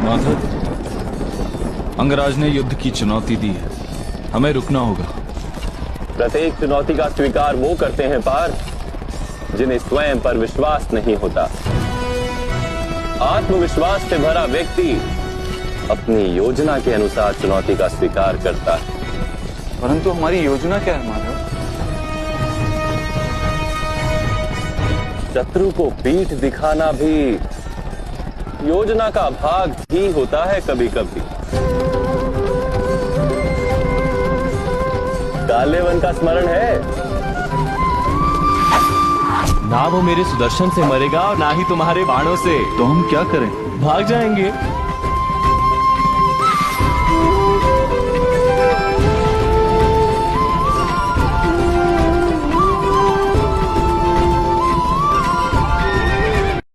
माधव, अंगराज ने युद्ध की चुनौती दी है, हमें रुकना होगा। प्रत्येक चुनौती का स्वीकार वो करते हैं पार्थ जिन्हें स्वयं पर विश्वास नहीं होता। आत्मविश्वास से भरा व्यक्ति अपनी योजना के अनुसार चुनौती का स्वीकार करता है। परंतु हमारी योजना क्या है माधव? शत्रु को पीठ दिखाना भी योजना का भाग ही होता है कभी कभी। काले वन का स्मरण है? ना वो मेरे सुदर्शन से मरेगा और ना ही तुम्हारे बाणों से। तो हम क्या करें? भाग जाएंगे।